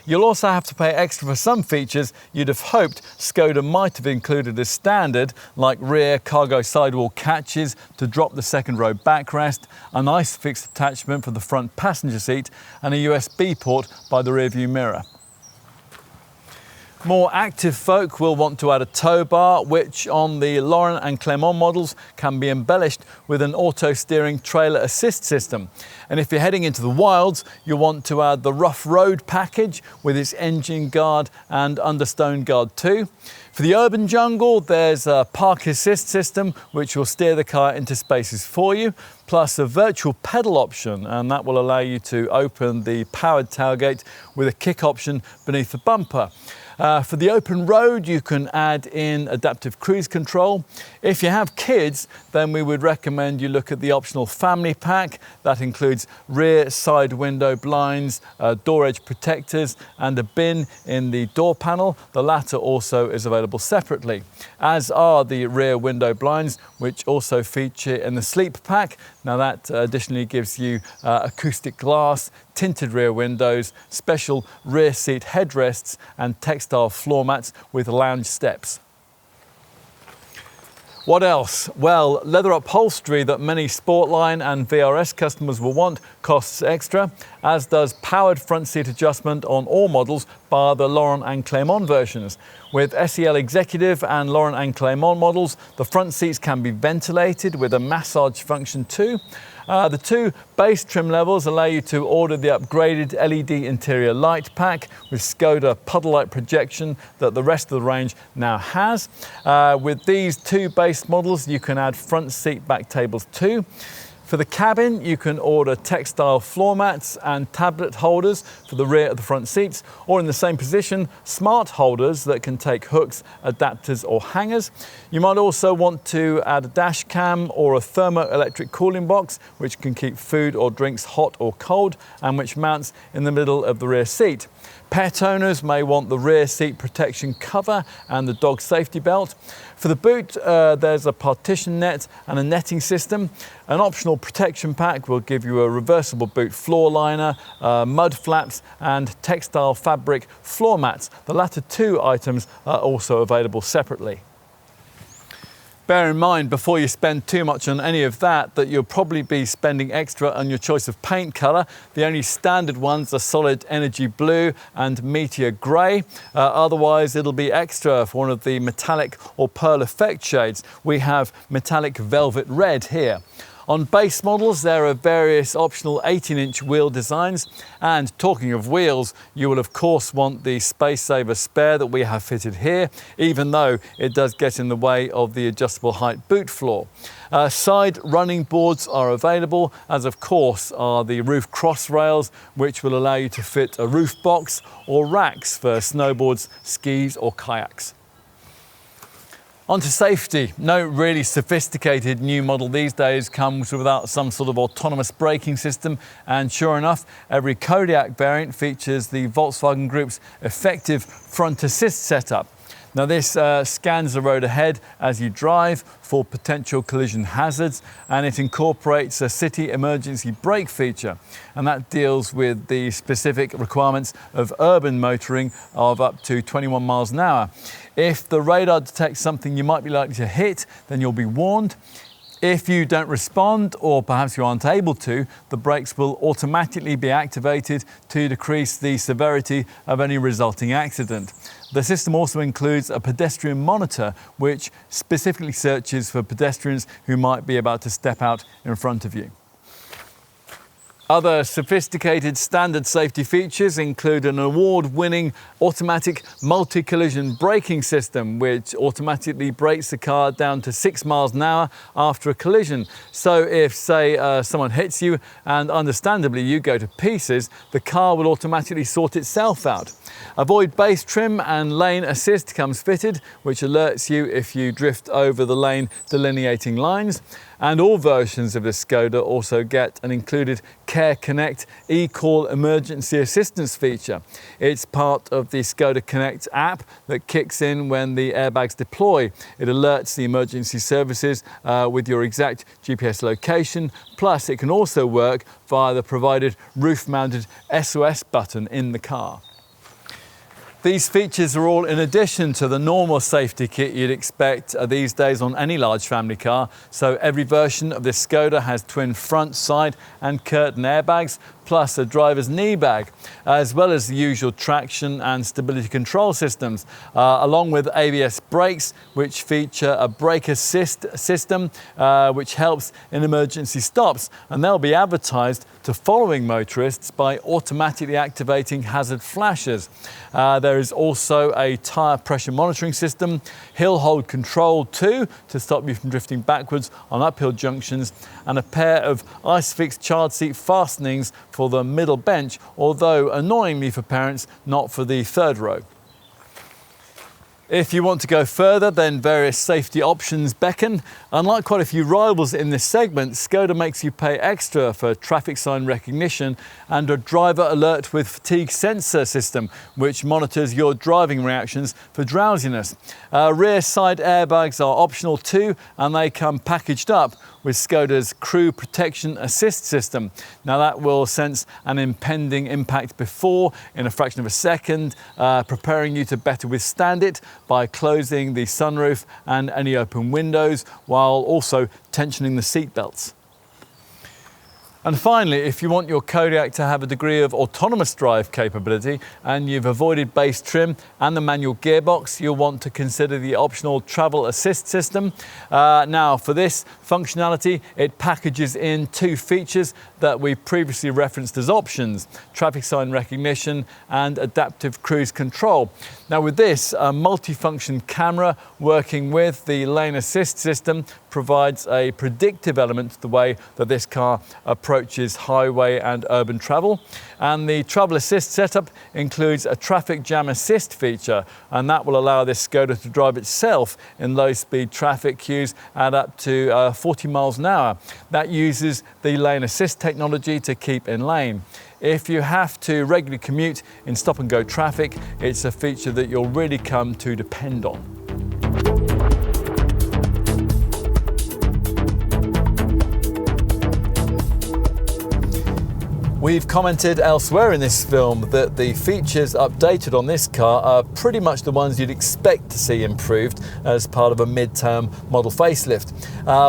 You'll also have to pay extra for some features you'd have hoped Skoda might have included as standard, like rear cargo sidewall catches to drop the second row backrest, an ISOFIX attachment for the front passenger seat and a USB port by the rear view mirror. More active folk will want to add a tow bar, which on the Laurent and Clermont models can be embellished with an auto steering trailer assist system. And if you're heading into the wilds, you'll want to add the rough road package with its engine guard and understone guard too. For the urban jungle, there's a park assist system which will steer the car into spaces for you, plus a virtual pedal option, and that will allow you to open the powered tailgate with a kick option beneath the bumper. For the open road, you can add in adaptive cruise control. If you have kids, then we would recommend you look at the optional family pack. That includes rear side window blinds, door edge protectors and a bin in the door panel. The latter also is available separately, as are the rear window blinds, which also feature in the sleep pack. Now that additionally gives you acoustic glass, tinted rear windows, special rear seat headrests and textile floor mats with lounge steps. What else? Well, leather upholstery that many Sportline and VRS customers will want costs extra, as does powered front seat adjustment on all models bar the Laurent and Clermont versions. With Sel Executive and Laurent and Clermont models, the front seats can be ventilated with a massage function too. The two base trim levels allow you to order the upgraded LED interior light pack with Skoda puddle light projection that the rest of the range now has. With these two base models, you can add front seat back tables too. For the cabin, you can order textile floor mats and tablet holders for the rear of the front seats, or in the same position, smart holders that can take hooks, adapters or hangers. You might also want to add a dash cam or a thermoelectric cooling box, which can keep food or drinks hot or cold and which mounts in the middle of the rear seat. Pet owners may want the rear seat protection cover and the dog safety belt. For the boot, there's a partition net and a netting system. An optional protection pack will give you a reversible boot floor liner, mud flaps and textile fabric floor mats. The latter two items are also available separately. Bear in mind before you spend too much on any of that you'll probably be spending extra on your choice of paint colour. The only standard ones are solid energy blue and meteor grey. Otherwise it'll be extra for one of the metallic or pearl effect shades. We have metallic velvet red here. On base models, there are various optional 18-inch wheel designs, and talking of wheels, you will of course want the Space Saver spare that we have fitted here, even though it does get in the way of the adjustable height boot floor. Side running boards are available, as of course are the roof cross rails, which will allow you to fit a roof box or racks for snowboards, skis or kayaks. Onto safety. No really sophisticated new model these days comes without some sort of autonomous braking system, and sure enough, every Kodiaq variant features the Volkswagen Group's effective front assist setup. Now this scans the road ahead as you drive for potential collision hazards, and it incorporates a city emergency brake feature, and that deals with the specific requirements of urban motoring of up to 21 miles an hour. If the radar detects something you might be likely to hit, then you'll be warned. If you don't respond, or perhaps you aren't able to, the brakes will automatically be activated to decrease the severity of any resulting accident. The system also includes a Pedestrian Monitor, which specifically searches for pedestrians who might be about to step out in front of you. Other sophisticated standard safety features include an award-winning automatic multi-collision braking system, which automatically brakes the car down to 6 miles an hour after a collision. So if, say, someone hits you and understandably you go to pieces, the car will automatically sort itself out. Avoid base trim and lane assist comes fitted, which alerts you if you drift over the lane delineating lines. And all versions of the Skoda also get an included Care Connect e-call emergency assistance feature. It's part of the Skoda Connect app that kicks in when the airbags deploy. It alerts the emergency services with your exact GPS location, plus it can also work via the provided roof-mounted SOS button in the car. These features are all in addition to the normal safety kit you'd expect these days on any large family car. So every version of this Skoda has twin front, side and curtain airbags, plus a driver's knee bag, as well as the usual traction and stability control systems, along with ABS brakes, which feature a brake assist system, which helps in emergency stops, and they'll be advertised to following motorists by automatically activating hazard flashes. There is also a tyre pressure monitoring system, hill hold control too, to stop you from drifting backwards on uphill junctions, and a pair of ISOFIX child seat fastenings for the middle bench, although annoyingly for parents, not for the third row. If you want to go further, then various safety options beckon. Unlike quite a few rivals in this segment, Skoda makes you pay extra for traffic sign recognition and a driver alert with fatigue sensor system, which monitors your driving reactions for drowsiness. Rear side airbags are optional too, and they come packaged up with Skoda's Crew Protection Assist system. Now that will sense an impending impact before, in a fraction of a second, preparing you to better withstand it by closing the sunroof and any open windows, while also tensioning the seat belts. And finally, if you want your Kodiaq to have a degree of autonomous drive capability and you've avoided base trim and the manual gearbox, you'll want to consider the optional travel assist system. Now for this functionality, it packages in two features that we previously referenced as options: traffic sign recognition and adaptive cruise control. Now with this, a multifunction camera working with the lane assist system provides a predictive element to the way that this car approaches highway and urban travel. And the travel assist setup includes a traffic jam assist feature, and that will allow this Skoda to drive itself in low speed traffic queues at up to 40 miles an hour. That uses the lane assist technology to keep in lane. If you have to regularly commute in stop and go traffic, it's a feature that you'll really come to depend on. We've commented elsewhere in this film that the features updated on this car are pretty much the ones you'd expect to see improved as part of a mid-term model facelift.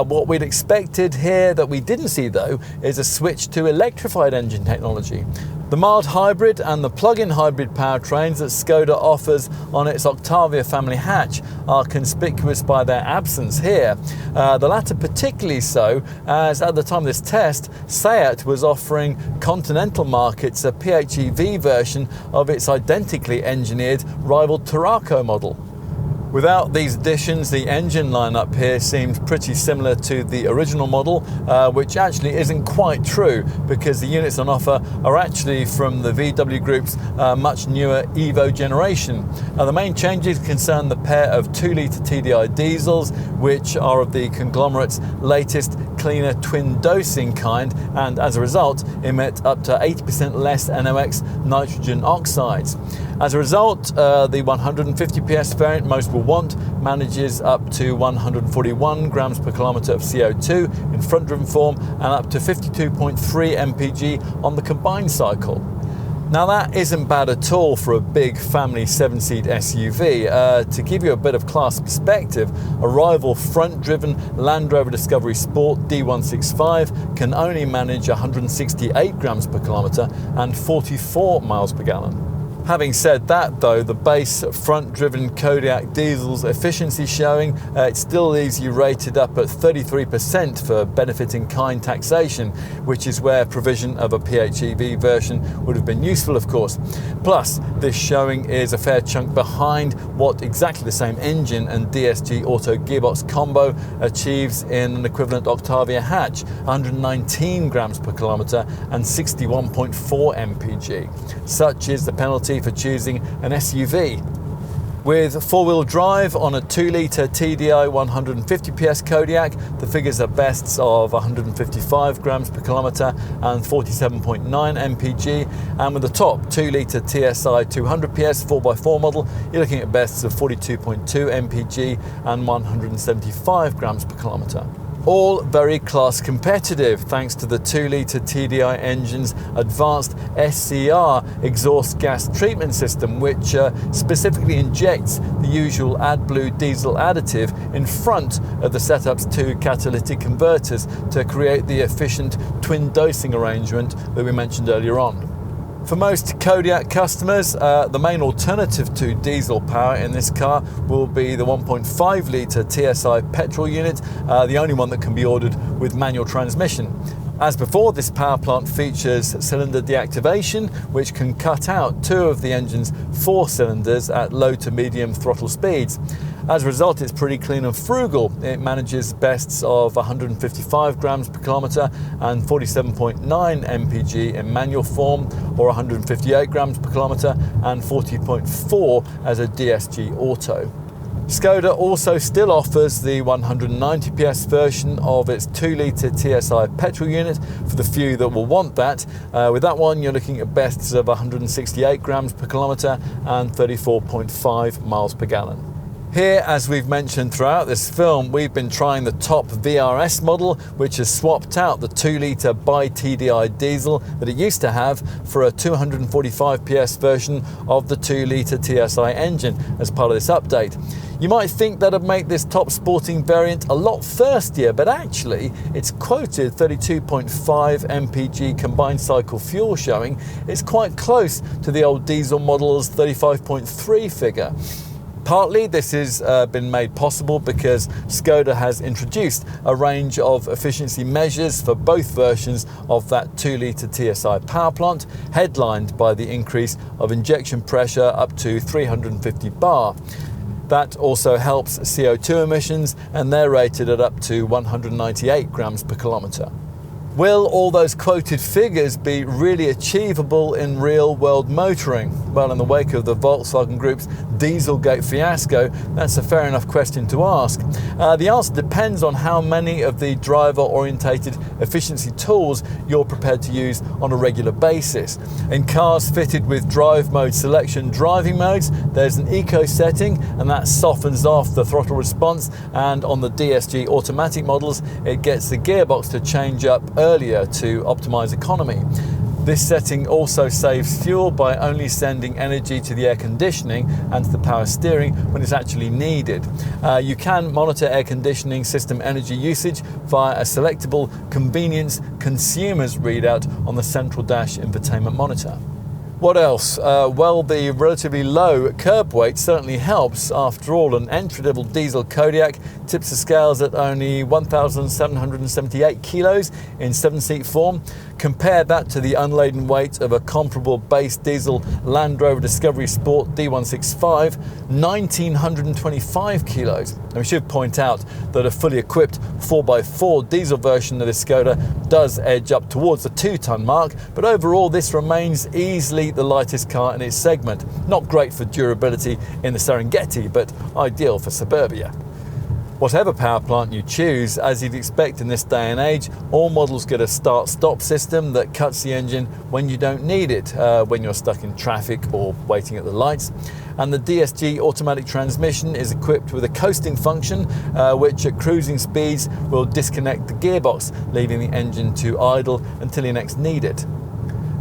What we'd expected here that we didn't see though is a switch to electrified engine technology. The mild hybrid and the plug-in hybrid powertrains that Skoda offers on its Octavia family hatch are conspicuous by their absence here. The latter particularly so, as at the time of this test, Seat was offering continental markets a PHEV version of its identically engineered rival Tarraco model. Without these additions, the engine lineup here seems pretty similar to the original model, which actually isn't quite true because the units on offer are actually from the VW Group's much newer Evo generation. Now, the main changes concern the pair of 2-litre TDI diesels, which are of the conglomerate's latest cleaner twin dosing kind, and as a result emit up to 80% less NOx nitrogen oxides. As a result, the 150 PS variant most will want manages up to 141 grams per kilometre of CO2 in front-driven form and up to 52.3 mpg on the combined cycle. Now that isn't bad at all for a big family 7-seat SUV. To give you a bit of class perspective, a rival front-driven Land Rover Discovery Sport D165 can only manage 168 grams per kilometre and 44 miles per gallon. Having said that though, the base front-driven Kodiaq diesel's efficiency showing, it still leaves you rated up at 33% for benefit-in-kind taxation, which is where provision of a PHEV version would have been useful, of course. Plus, this showing is a fair chunk behind what exactly the same engine and DSG Auto gearbox combo achieves in an equivalent Octavia hatch, 119 grams per kilometre and 61.4 mpg. Such is the penalty for choosing an SUV. With four-wheel drive on a 2-litre TDI 150 PS Kodiaq, the figures are bests of 155 grams per kilometre and 47.9 mpg, and with the top 2-litre TSI 200 PS 4x4 model, you're looking at bests of 42.2 mpg and 175 grams per kilometre. All very class competitive thanks to the 2-litre TDI engine's advanced SCR exhaust gas treatment system, which specifically injects the usual AdBlue diesel additive in front of the setup's two catalytic converters to create the efficient twin dosing arrangement that we mentioned earlier on. For most Kodiaq customers, the main alternative to diesel power in this car will be the 1.5-litre TSI petrol unit, the only one that can be ordered with manual transmission. As before, this power plant features cylinder deactivation, which can cut out two of the engine's 4 cylinders at low to medium throttle speeds. As a result, it's pretty clean and frugal. It manages bests of 155 grams per kilometre and 47.9 mpg in manual form, or 158 grams per kilometre and 40.4 as a DSG Auto. Skoda also still offers the 190 PS version of its 2-litre TSI petrol unit for the few that will want that. With that one, you're looking at bests of 168 grams per kilometre and 34.5 miles per gallon. Here, as we've mentioned throughout this film, we've been trying the top VRS model, which has swapped out the 2-litre bi-TDI diesel that it used to have for a 245 PS version of the 2-litre TSI engine as part of this update. You might think that'd make this top sporting variant a lot thirstier, but actually its quoted 32.5 mpg combined cycle fuel showing is quite close to the old diesel model's 35.3 figure. Partly this has been made possible because Skoda has introduced a range of efficiency measures for both versions of that 2-litre TSI power plant, headlined by the increase of injection pressure up to 350 bar. That also helps CO2 emissions, and they're rated at up to 198 grams per kilometre. Will all those quoted figures be really achievable in real-world motoring? Well, in the wake of the Volkswagen Group's Dieselgate fiasco, that's a fair enough question to ask. The answer depends on how many of the driver-orientated efficiency tools you're prepared to use on a regular basis. In cars fitted with drive mode selection driving modes, there's an eco setting, and that softens off the throttle response, and on the DSG automatic models, it gets the gearbox to change up earlier to optimize economy. This setting also saves fuel by only sending energy to the air conditioning and to the power steering when it's actually needed. You can monitor air conditioning system energy usage via a selectable convenience consumers readout on the central dash infotainment monitor. What else? Well, the relatively low curb weight certainly helps. After all, an entry-level diesel Kodiaq tips the scales at only 1,778 kilos in 7-seat form. Compare that to the unladen weight of a comparable base diesel Land Rover Discovery Sport D165, 1,925 kilos. And we should point out that a fully equipped 4x4 diesel version of this Skoda does edge up towards the 2-ton mark, but overall this remains easily the lightest car in its segment. Not great for durability in the Serengeti, but ideal for suburbia. Whatever power plant you choose, as you'd expect in this day and age, all models get a start-stop system that cuts the engine when you don't need it, when you're stuck in traffic or waiting at the lights. And the DSG automatic transmission is equipped with a coasting function, which at cruising speeds will disconnect the gearbox, leaving the engine to idle until you next need it.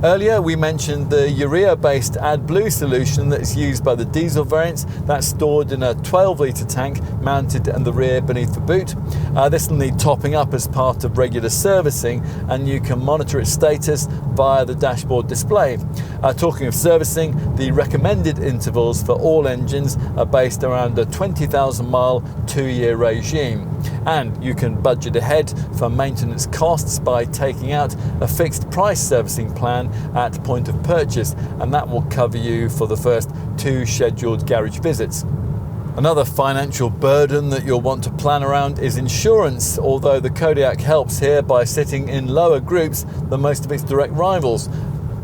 Earlier we mentioned the urea-based AdBlue solution that's used by the diesel variants. That's stored in a 12-litre tank mounted in the rear beneath the boot. This will need topping up as part of regular servicing, and you can monitor its status via the dashboard display. Talking of servicing, the recommended intervals for all engines are based around a 20,000 mile 2-year regime. And you can budget ahead for maintenance costs by taking out a fixed price servicing plan at point of purchase, and that will cover you for the first 2 scheduled garage visits. Another financial burden that you'll want to plan around is insurance, although the Kodiaq helps here by sitting in lower groups than most of its direct rivals.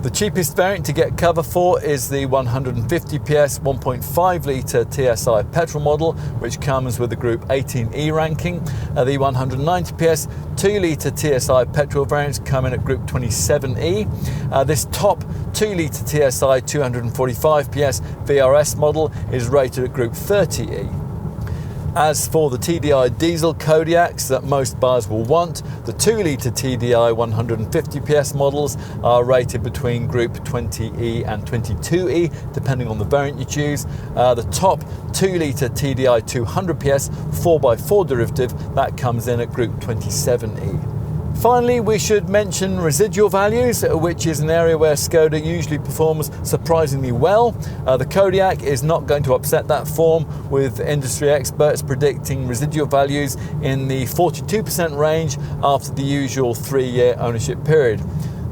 The cheapest variant to get cover for is the 150 PS 1.5 litre TSI petrol model, which comes with the Group 18E ranking. The 190 PS 2 litre TSI petrol variants come in at Group 27E. This top 2 litre TSI 245 PS VRS model is rated at Group 30E. As for the TDI diesel Kodiaqs that most buyers will want, the 2 litre TDI 150 PS models are rated between Group 20E and 22E, depending on the variant you choose. The top 2 litre TDI 200 PS 4x4 derivative, that comes in at Group 27E. Finally, we should mention residual values, which is an area where Skoda usually performs surprisingly well. The Kodiaq is not going to upset that form, with industry experts predicting residual values in the 42% range after the usual 3-year ownership period.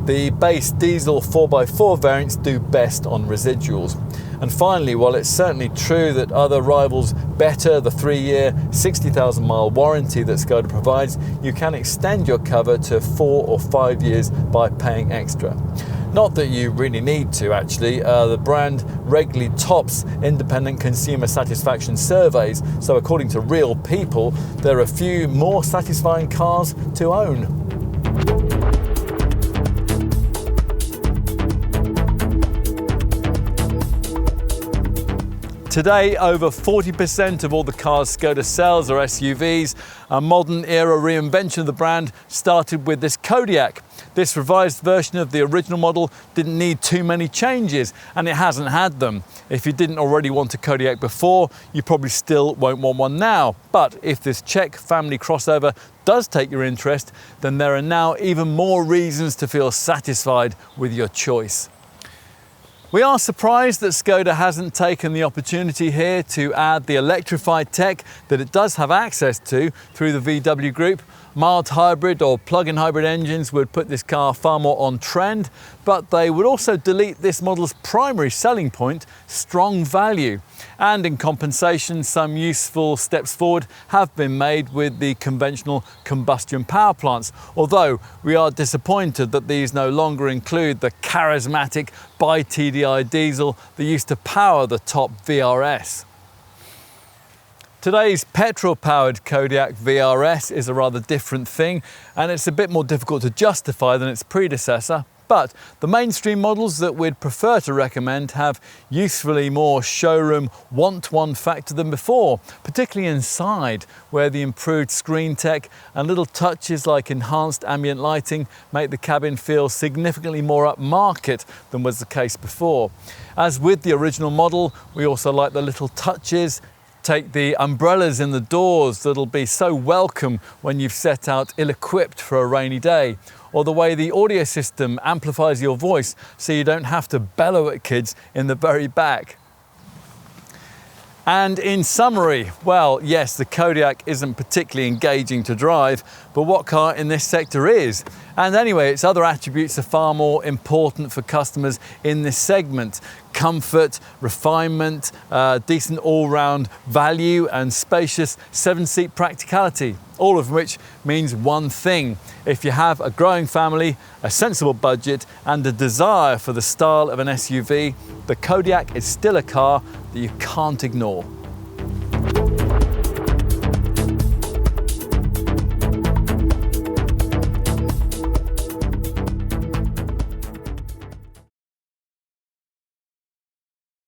The base diesel 4x4 variants do best on residuals. And finally, while it's certainly true that other rivals better the 3-year, 60,000 mile warranty that Skoda provides, you can extend your cover to 4 or 5 years by paying extra. Not that you really need to, actually. The brand regularly tops independent consumer satisfaction surveys, so according to real people, there are a few more satisfying cars to own. Today, over 40% of all the cars Skoda sells are SUVs. A modern era reinvention of the brand started with this Kodiaq. This revised version of the original model didn't need too many changes, and it hasn't had them. If you didn't already want a Kodiaq before, you probably still won't want one now. But if this Czech family crossover does take your interest, then there are now even more reasons to feel satisfied with your choice. We are surprised that Skoda hasn't taken the opportunity here to add the electrified tech that it does have access to through the VW Group. Mild hybrid or plug-in hybrid engines would put this car far more on trend, but they would also delete this model's primary selling point, strong value. And in compensation, some useful steps forward have been made with the conventional combustion power plants, although we are disappointed that these no longer include the charismatic bi-TDI diesel that used to power the top VRS. Today's petrol-powered Kodiaq VRS is a rather different thing, and it's a bit more difficult to justify than its predecessor. But the mainstream models that we'd prefer to recommend have usefully more showroom want-one factor than before, particularly inside, where the improved screen tech and little touches like enhanced ambient lighting make the cabin feel significantly more upmarket than was the case before. As with the original model, we also like the little touches. Take the umbrellas in the doors that'll be so welcome when you've set out ill-equipped for a rainy day, or the way the audio system amplifies your voice so you don't have to bellow at kids in the very back. And in summary, well, yes, the Kodiaq isn't particularly engaging to drive, but what car in this sector is? And anyway, its other attributes are far more important for customers in this segment. Comfort, refinement, decent all-round value and spacious 7-seat practicality, all of which means one thing. If you have a growing family, a sensible budget and a desire for the style of an SUV, the Kodiaq is still a car that you can't ignore.